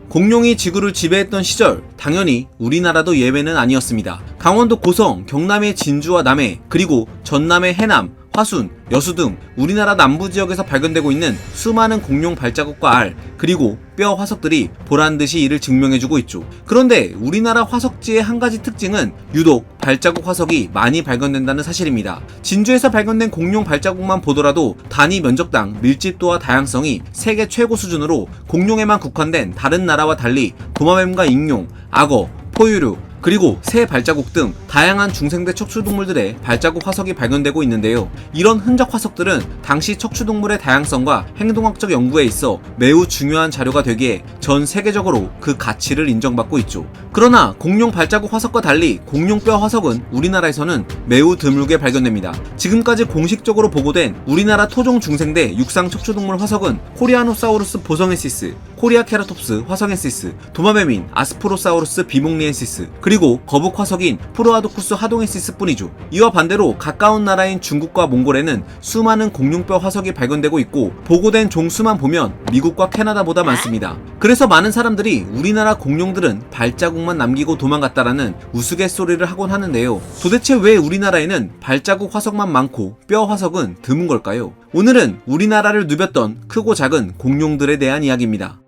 공룡이 지구를 지배했던 시절, 당연히 우리나라도 예외는 아니었습니다. 강원도 고성, 경남의 진주와 남해, 그리고 전남의 해남, 화순, 여수 등 우리나라 남부 지역에서 발견되고 있는 수많은 공룡 발자국과 알, 그리고 뼈 화석들이 보란듯이 이를 증명해주고 있죠. 그런데 우리나라 화석지의 한 가지 특징은 유독 발자국 화석이 많이 발견된다는 사실입니다. 진주에서 발견된 공룡 발자국만 보더라도 단위 면적당 밀집도와 다양성이 세계 최고 수준으로 공룡에만 국한된 다른 나라와 달리 도마뱀과 익룡, 악어, 포유류, 그리고 새 발자국 등 다양한 중생대 척추동물들의 발자국 화석이 발견되고 있는데요. 이런 흔적 화석들은 당시 척추동물의 다양성과 행동학적 연구에 있어 매우 중요한 자료가 되기에 전 세계적으로 그 가치를 인정받고 있죠. 그러나 공룡 발자국 화석과 달리 공룡뼈 화석은 우리나라에서는 매우 드물게 발견됩니다. 지금까지 공식적으로 보고된 우리나라 토종 중생대 육상 척추동물 화석은 코리아노사우루스 보성엔시스, 코리아케라톱스 화성엔시스, 도마뱀인 아스프로사우루스 비몽리엔시스, 그리고 거북 화석인 프로아도쿠스 하동엔시스 뿐이죠. 이와 반대로 가까운 나라인 중국과 몽골에는 수많은 공룡뼈 화석이 발견되고 있고 보고된 종수만 보면 미국과 캐나다보다 많습니다. 그래서 많은 사람들이 우리나라 공룡들은 발자국만 남기고 도망갔다라는 우스갯소리를 하곤 하는데요. 도대체 왜 우리나라에는 발자국 화석만 많고 뼈 화석은 드문 걸까요? 오늘은 우리나라를 누볐던 크고 작은 공룡들에 대한 이야기입니다.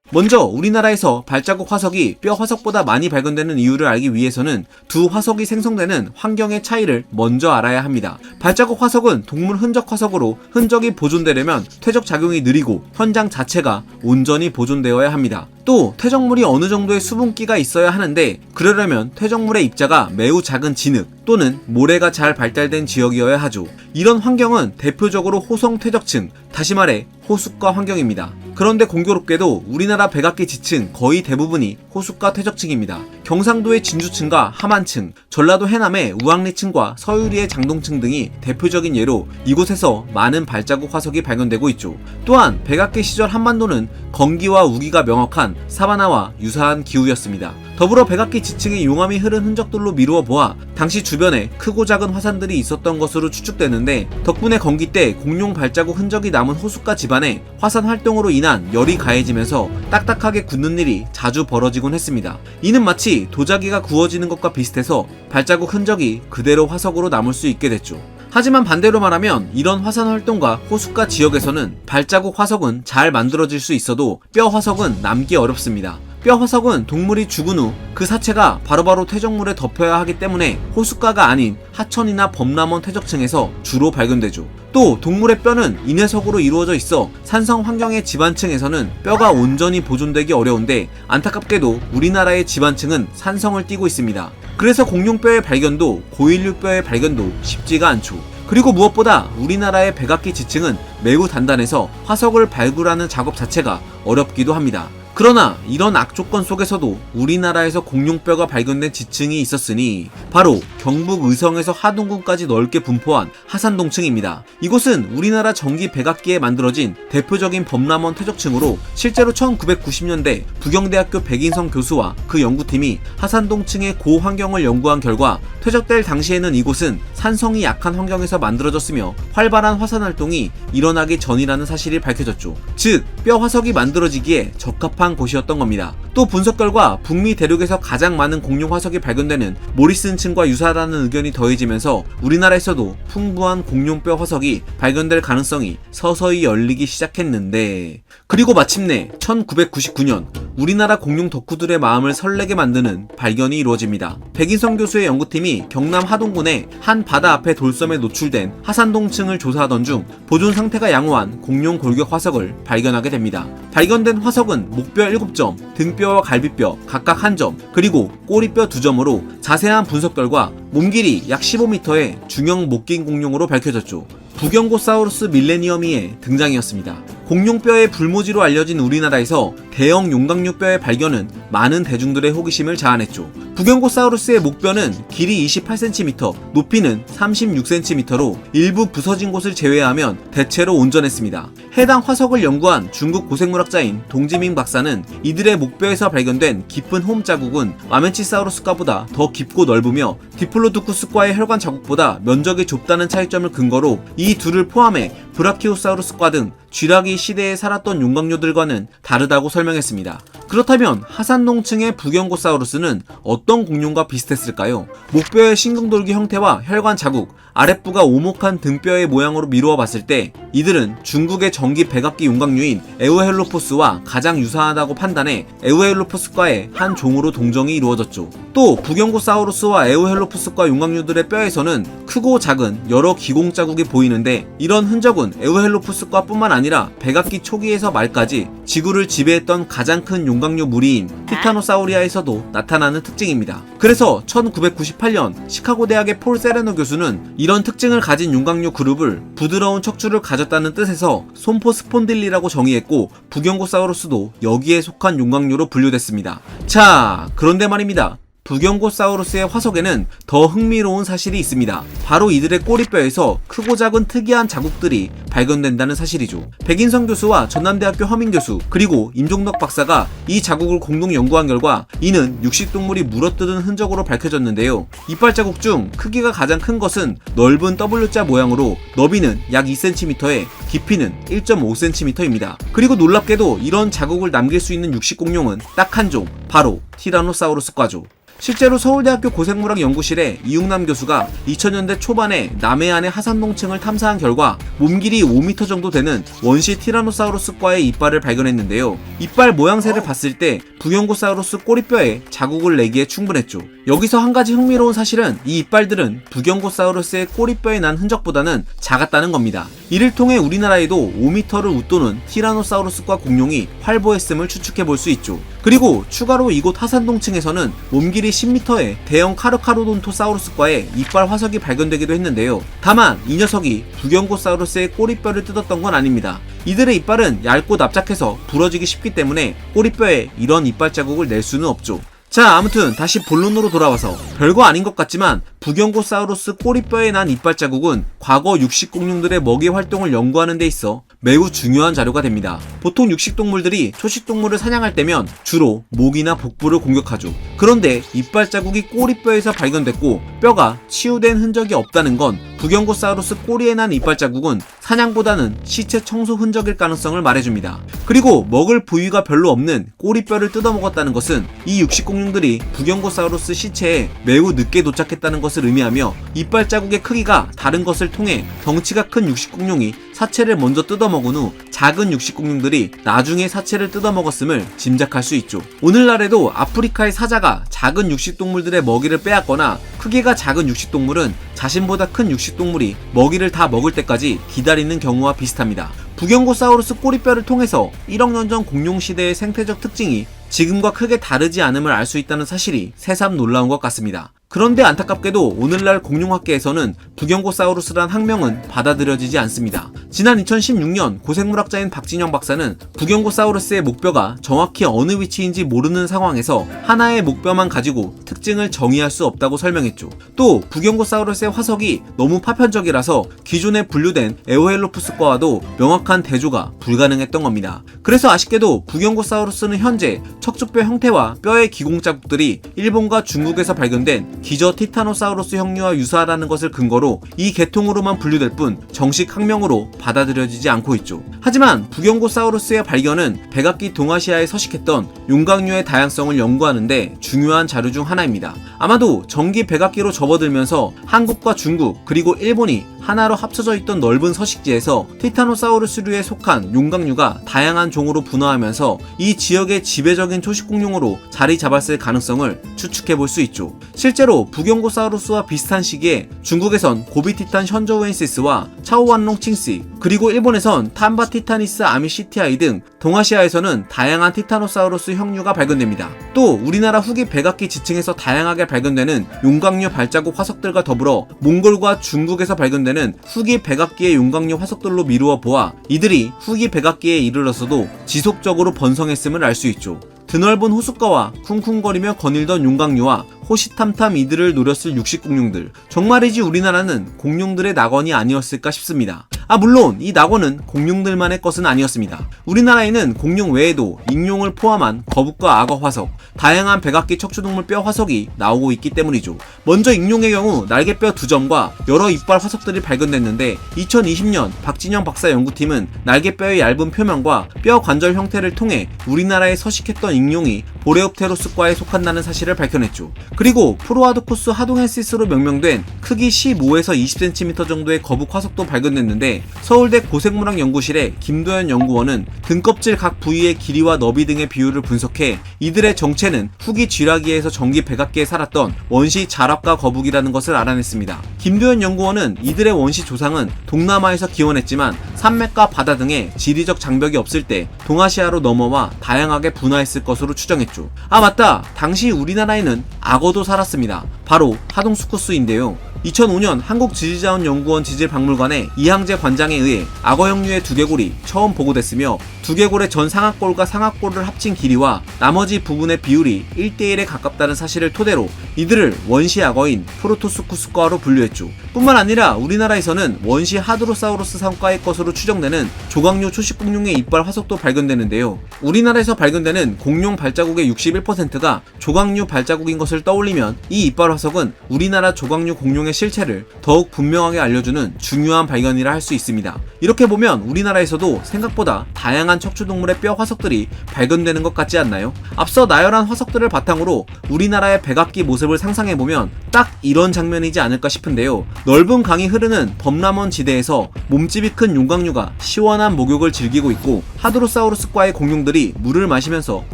먼저 우리나라에서 발자국 화석이 뼈 화석보다 많이 발견되는 이유를 알기 위해서는 두 화석이 생성되는 환경의 차이를 먼저 알아야 합니다. 발자국 화석은 동물 흔적 화석으로 흔적이 보존되려면 퇴적 작용이 느리고 현장 자체가 온전히 보존되어야 합니다. 또 퇴적물이 어느 정도의 수분기가 있어야 하는데 그러려면 퇴적물의 입자가 매우 작은 진흙 또는 모래가 잘 발달된 지역이어야 하죠. 이런 환경은 대표적으로 호성 퇴적층, 다시 말해 호숫가 환경입니다. 그런데 공교롭게도 우리나라 백악기 지층 거의 대부분이 호숫가 퇴적층입니다. 경상도의 진주층과 함안층, 전라도 해남의 우왕리층과 서유리의 장동층 등이 대표적인 예로 이곳에서 많은 발자국 화석이 발견되고 있죠. 또한 백악기 시절 한반도는 건기와 우기가 명확한 사바나와 유사한 기후였습니다. 더불어 백악기 지층의 용암이 흐른 흔적들로 미루어 보아 당시 주변에 크고 작은 화산들이 있었던 것으로 추측되는데 덕분에 건기 때 공룡 발자국 흔적이 남은 호숫가 집안에 화산 활동으로 인한 열이 가해지면서 딱딱하게 굳는 일이 자주 벌어지곤 했습니다. 이는 마치 도자기가 구워지는 것과 비슷해서 발자국 흔적이 그대로 화석으로 남을 수 있게 됐죠. 하지만 반대로 말하면 이런 화산 활동과 호숫가 지역에서는 발자국 화석은 잘 만들어질 수 있어도 뼈 화석은 남기 어렵습니다. 뼈 화석은 동물이 죽은 후 그 사체가 바로바로 퇴적물에 덮여야 하기 때문에 호숫가가 아닌 하천이나 범람원 퇴적층에서 주로 발견되죠. 또 동물의 뼈는 인외석으로 이루어져 있어 산성 환경의 집안층에서는 뼈가 온전히 보존되기 어려운데 안타깝게도 우리나라의 집안층은 산성을 띠고 있습니다. 그래서 공룡뼈의 발견도 고인류뼈의 발견도 쉽지가 않죠. 그리고 무엇보다 우리나라의 백악기 지층은 매우 단단해서 화석을 발굴하는 작업 자체가 어렵기도 합니다. 그러나 이런 악조건 속에서도 우리나라에서 공룡뼈가 발견된 지층이 있었으니 바로 경북 의성에서 하동군까지 넓게 분포한 하산동층입니다. 이곳은 우리나라 정기 백악기에 만들어진 대표적인 범람원 퇴적층으로 실제로 1990년대 부경대학교 백인성 교수와 그 연구팀이 하산동층의 고환경을 연구한 결과 퇴적될 당시에는 이곳은 산성이 약한 환경에서 만들어졌으며 활발한 화산 활동이 일어나기 전이라는 사실이 밝혀졌죠. 즉, 뼈 화석이 만들어지기에 적합한 곳이었던 겁니다. 또 분석 결과 북미 대륙에서 가장 많은 공룡 화석이 발견되는 모리슨층과 유사하다는 의견이 더해지면서 우리나라에서도 풍부한 공룡뼈 화석이 발견될 가능성이 서서히 열리기 시작했는데, 그리고 마침내 1999년 우리나라 공룡 덕후들의 마음을 설레게 만드는 발견이 이루어집니다. 백인성 교수의 연구팀이 경남 하동군의 한 바다 앞의 돌섬에 노출된 하산동층을 조사하던 중 보존 상태가 양호한 공룡 골격 화석을 발견하게 됩니다. 발견된 화석은 목뼈 7점, 등뼈와 갈비뼈 각각 1점, 그리고 꼬리뼈 2점으로 자세한 분석 결과 몸 길이 약 15m의 중형 목긴 공룡으로 밝혀졌죠. 부경고사우루스 밀레니엄이의 등장이었습니다. 공룡뼈의 불모지로 알려진 우리나라에서 대형 용광류뼈의 발견은 많은 대중들의 호기심을 자아냈죠. 북경고사우루스의 목뼈는 길이 28cm, 높이는 36cm로 일부 부서진 곳을 제외하면 대체로 온전했습니다. 해당 화석을 연구한 중국 고생물학자인 동지밍 박사는 이들의 목뼈에서 발견된 깊은 홈 자국은 마멘치사우루스과보다 더 깊고 넓으며 디플로도쿠스과의 혈관 자국보다 면적이 좁다는 차이점을 근거로 이 둘을 포함해 브라키오사우루스과 등 쥐라기 시대에 살았던 용광류들과는 다르다고 설명했습니다. 그렇다면 하산동층의 북경고사우루스는 어떤 공룡과 비슷했을까요? 목뼈의 신경돌기 형태와 혈관 자국, 아랫부가 오목한 등뼈의 모양으로 미루어 봤을 때 이들은 중국의 전기 백악기 용광류인 에오헬로포스와 가장 유사하다고 판단해 에오헬로포스과의 한 종으로 동정이 이루어졌죠. 또 북경고사우루스와 에오헬로포스과 용광류들의 뼈에서는 크고 작은 여러 기공 자국이 보이는데 이런 흔적은 에오헬로포스과 뿐만 아니라 백악기 초기에서 말까지 지구를 지배했던 가장 큰 용광류 무리인 티타노사우리아에서도 나타나는 특징입니다. 그래서 1998년 시카고 대학의 폴 세레노 교수는 이런 특징을 가진 용광류 그룹을 부드러운 척추를 가졌다는 뜻에서 솜포스폰딜리라고 정의했고 북경고사우루스도 여기에 속한 용광류로 분류됐습니다. 자, 그런데 말입니다. 북경고사우루스의 화석에는 더 흥미로운 사실이 있습니다. 바로 이들의 꼬리뼈에서 크고 작은 특이한 자국들이 발견된다는 사실이죠. 백인성 교수와 전남대학교 허민 교수 그리고 임종덕 박사가 이 자국을 공동 연구한 결과 이는 육식동물이 물어뜯은 흔적으로 밝혀졌는데요. 이빨 자국 중 크기가 가장 큰 것은 넓은 W자 모양으로 너비는 약 2cm에 깊이는 1.5cm입니다. 그리고 놀랍게도 이런 자국을 남길 수 있는 육식공룡은 딱 한 종, 바로 티라노사우루스과죠. 실제로 서울대학교 고생물학 연구실의 이웅남 교수가 2000년대 초반에 남해안의 하산동층을 탐사한 결과 몸길이 5m 정도 되는 원시 티라노사우루스과의 이빨을 발견했는데요. 이빨 모양새를 봤을 때 북경고사우루스 꼬리뼈에 자국을 내기에 충분했죠. 여기서 한 가지 흥미로운 사실은 이 이빨들은 북경고사우루스의 꼬리뼈에 난 흔적보다는 작았다는 겁니다. 이를 통해 우리나라에도 5m를 웃도는 티라노사우루스과 공룡이 활보했음을 추측해 볼 수 있죠. 그리고 추가로 이곳 하산동층에서는 몸길이 10m의 대형 카르카로돈토사우루스과의 이빨 화석이 발견되기도 했는데요. 다만 이 녀석이 북경고사우루스의 꼬리뼈를 뜯었던 건 아닙니다. 이들의 이빨은 얇고 납작해서 부러지기 쉽기 때문에 꼬리뼈에 이런 이빨 자국을 낼 수는 없죠. 자, 아무튼 다시 본론으로 돌아와서 별거 아닌 것 같지만 북경고사우루스 꼬리뼈에 난 이빨 자국은 과거 육식공룡들의 먹이 활동을 연구하는 데 있어 매우 중요한 자료가 됩니다. 보통 육식동물들이 초식동물을 사냥할 때면 주로 목이나 복부를 공격하죠. 그런데 이빨 자국이 꼬리뼈에서 발견됐고 뼈가 치유된 흔적이 없다는 건 북경고사우루스 꼬리에 난 이빨 자국은 사냥보다는 시체 청소 흔적일 가능성을 말해줍니다. 그리고 먹을 부위가 별로 없는 꼬리뼈를 뜯어먹었다는 것은 이 육식공룡들이 북경고사우루스 시체에 매우 늦게 도착했다는 것을 의미하며 이빨 자국의 크기가 다른 것을 통해 덩치가 큰 육식공룡이 사체를 먼저 뜯어먹은 후 작은 육식공룡들이 나중에 사체를 뜯어먹었음을 짐작할 수 있죠. 오늘날에도 아프리카의 사자가 작은 육식동물들의 먹이를 빼앗거나 크기가 작은 육식동물은 자신보다 큰 육식동물이 먹이를 다 먹을 때까지 기다리는 경우와 비슷합니다. 북경고사우루스 꼬리뼈를 통해서 1억 년 전 공룡시대의 생태적 특징이 지금과 크게 다르지 않음을 알 수 있다는 사실이 새삼 놀라운 것 같습니다. 그런데 안타깝게도 오늘날 공룡학계에서는 북경고사우루스란 학명은 받아들여지지 않습니다. 지난 2016년 고생물학자인 박진영 박사는 북경고사우루스의 목뼈가 정확히 어느 위치인지 모르는 상황에서 하나의 목뼈만 가지고 특징을 정의할 수 없다고 설명했죠. 또 북경고사우루스의 화석이 너무 파편적이라서 기존에 분류된 에오헬로푸스과와도 명확한 대조가 불가능했던 겁니다. 그래서 아쉽게도 북경고사우루스는 현재 척추뼈 형태와 뼈의 기공 자국들이 일본과 중국에서 발견된 기저 티타노사우루스 형류와 유사하다는 것을 근거로 이 계통으로만 분류될 뿐 정식 학명으로 받아들여지지 않고 있죠. 하지만 북경고사우루스의 발견은 백악기 동아시아에 서식했던 용광류의 다양성을 연구하는데 중요한 자료 중 하나입니다. 아마도 전기 백악기로 접어들면서 한국과 중국 그리고 일본이 하나로 합쳐져 있던 넓은 서식지에서 티타노사우루스류에 속한 용광류가 다양한 종으로 분화하면서 이 지역의 지배적인 초식공룡으로 자리 잡았을 가능성을 추측해 볼 수 있죠. 실제로 북경고사우루스와 비슷한 시기에 중국에선 고비티탄 현저우엔시스와 차오완롱 칭시 그리고 일본에선 탐바티타니스 아미시티아이 등 동아시아에서는 다양한 티타노사우루스 형류가 발견됩니다. 또 우리나라 후기 백악기 지층에서 다양하게 발견되는 용광류 발자국 화석들과 더불어 몽골과 중국에서 발견되는 후기 백악기의 용광류 화석들로 미루어 보아 이들이 후기 백악기에 이르러서도 지속적으로 번성했음을 알 수 있죠. 드넓은 호숫가와 쿵쿵거리며 거닐던 용광류와 호시탐탐 이들을 노렸을 육식공룡들. 정말이지 우리나라는 공룡들의 낙원이 아니었을까 싶습니다. 물론 이 낙원은 공룡들만의 것은 아니었습니다. 우리나라에는 공룡 외에도 익룡을 포함한 거북과 악어 화석, 다양한 백악기 척추동물 뼈 화석이 나오고 있기 때문이죠. 먼저 익룡의 경우 날개뼈 2점과 여러 이빨 화석들이 발견됐는데 2020년 박진영 박사 연구팀은 날개뼈의 얇은 표면과 뼈 관절 형태를 통해 우리나라에 서식했던 익룡이 보레옵테로스과에 속한다는 사실을 밝혀냈죠. 그리고 프로아도코스 하동헬시스로 명명된 크기 15에서 20cm 정도의 거북 화석도 발견됐는데 서울대 고생물학 연구실의 김도현 연구원은 등껍질 각 부위의 길이와 너비 등의 비율을 분석해 이들의 정체는 후기 쥐라기에서 전기 백악기에 살았던 원시 자랍과 거북이라는 것을 알아냈습니다. 김도현 연구원은 이들의 원시 조상은 동남아에서 기원했지만 산맥과 바다 등의 지리적 장벽이 없을 때 동아시아로 넘어와 다양하게 분화했을 것으로 추정했죠. 맞다! 당시 우리나라에는 악어도 살았습니다. 바로 하동수쿠스인데요. 2005년 한국지질자원연구원 지질박물관의 이항재 관장에 의해 악어형류의 두개골이 처음 보고됐으며 두개골의 전 상악골과 상악골을 합친 길이와 나머지 부분의 비율이 1:1에 가깝다는 사실을 토대로 이들을 원시 악어인 프로토스쿠스과로 분류했죠. 뿐만 아니라 우리나라에서는 원시 하드로사우루스 상과의 것으로 추정되는 조각류 초식공룡의 이빨 화석도 발견되는데요. 우리나라에서 발견되는 공룡 발자국의 61%가 조각류 발자국인 것을 떠올리면 이 이빨 화석은 우리나라 조각류 공룡의 실체를 더욱 분명하게 알려주는 중요한 발견이라 할 수 있습니다. 이렇게 보면 우리나라에서도 생각보다 다양한 척추동물의 뼈 화석들이 발견되는 것 같지 않나요? 앞서 나열한 화석들을 바탕으로 우리나라의 백악기 모습을 상상해보면 딱 이런 장면이지 않을까 싶은데요. 넓은 강이 흐르는 범람원 지대에서 몸집이 큰 용광류가 시원한 목욕을 즐기고 있고 하드로사우루스과의 공룡들이 물을 마시면서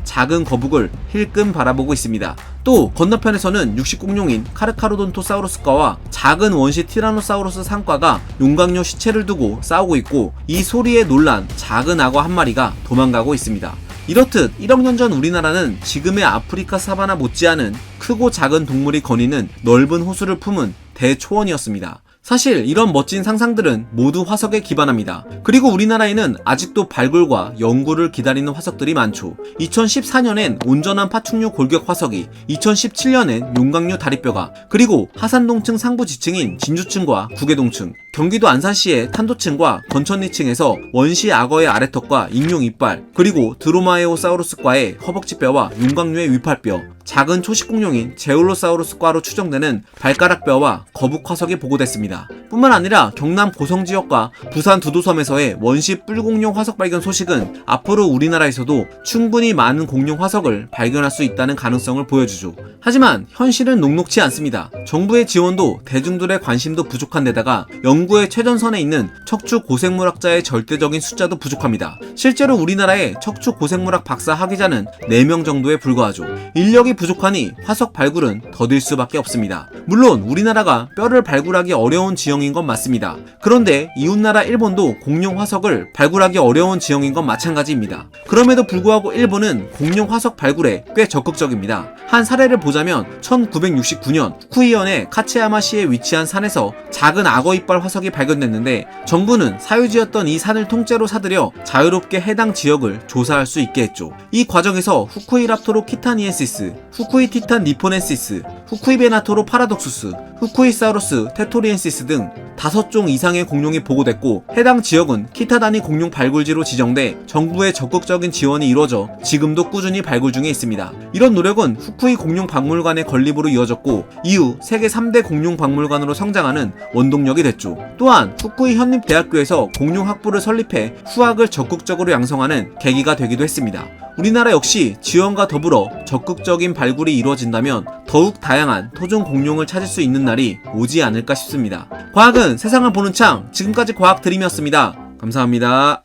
작은 거북을 힐끔 바라보고 있습니다. 또 건너편에서는 육식공룡인 카르카로돈토사우루스과와 작은 원시 티라노사우루스 상과가 용광류 시체를 두고 싸우고 있고 이 소리에 놀란 작은 악어 한 마리가 도망가고 있습니다. 이렇듯 1억 년 전 우리나라는 지금의 아프리카 사바나 못지않은 크고 작은 동물이 거니는 넓은 호수를 품은 대초원이었습니다. 사실 이런 멋진 상상들은 모두 화석에 기반합니다. 그리고 우리나라에는 아직도 발굴과 연구를 기다리는 화석들이 많죠. 2014년엔 온전한 파충류 골격 화석이, 2017년엔 용광류 다리뼈가, 그리고 하산동층 상부 지층인 진주층과 구계동층, 경기도 안산시의 탄도층과 건천리층에서 원시 악어의 아래턱과 익룡 이빨, 그리고 드로마에오사우루스과의 허벅지뼈와 용광류의 위팔뼈, 작은 초식공룡인 제올로사우루스과로 추정되는 발가락뼈와 거북 화석이 보고됐습니다. 뿐만 아니라 경남 고성지역과 부산 두도섬에서의 원시 뿔공룡 화석 발견 소식은 앞으로 우리나라에서도 충분히 많은 공룡 화석을 발견할 수 있다는 가능성을 보여주죠. 하지만 현실은 녹록치 않습니다. 정부의 지원도 대중들의 관심도 부족한 데다가 연구의 최전선에 있는 척추 고생물학자의 절대적인 숫자도 부족합니다. 실제로 우리나라의 척추 고생물학 박사 학위자는 4명 정도에 불과하죠. 인력이 부족하니 화석 발굴은 더딜 수밖에 없습니다. 물론 우리나라가 뼈를 발굴하기 어려운 지형인 건 맞습니다. 그런데 이웃나라 일본도 공룡 화석을 발굴하기 어려운 지형인 건 마찬가지입니다. 그럼에도 불구하고 일본은 공룡 화석 발굴에 꽤 적극적입니다. 한 사례를 보자면 1969년 후쿠이현의 카츠야마시에 위치한 산에서 작은 악어 이빨 화석이 발견됐는데 정부는 사유지였던 이 산을 통째로 사들여 자유롭게 해당 지역을 조사할 수 있게 했죠. 이 과정에서 후쿠이랍토로 키타니엔시스, 후쿠이티탄 니포넨시스, 후쿠이베나토로 파라독수스, 후쿠이사우루스 테토리엔시스 등 5종 이상의 공룡이 보고됐고 해당 지역은 키타다니 공룡 발굴지로 지정돼 정부의 적극적인 지원이 이루어져 지금도 꾸준히 발굴 중에 있습니다. 이런 노력은 후쿠이 공룡 박물관의 건립으로 이어졌고 이후 세계 3대 공룡 박물관으로 성장하는 원동력이 됐죠. 또한 후쿠이 현립대학교에서 공룡 학부를 설립해 후학을 적극적으로 양성하는 계기가 되기도 했습니다. 우리나라 역시 지원과 더불어 적극적인 발굴이 이루어진다면 더욱 다양한 토종 공룡을 찾을 수 있는 날이 오지 않을까 싶습니다. 과학은 세상을 보는 창, 지금까지 과학드림이었습니다. 감사합니다.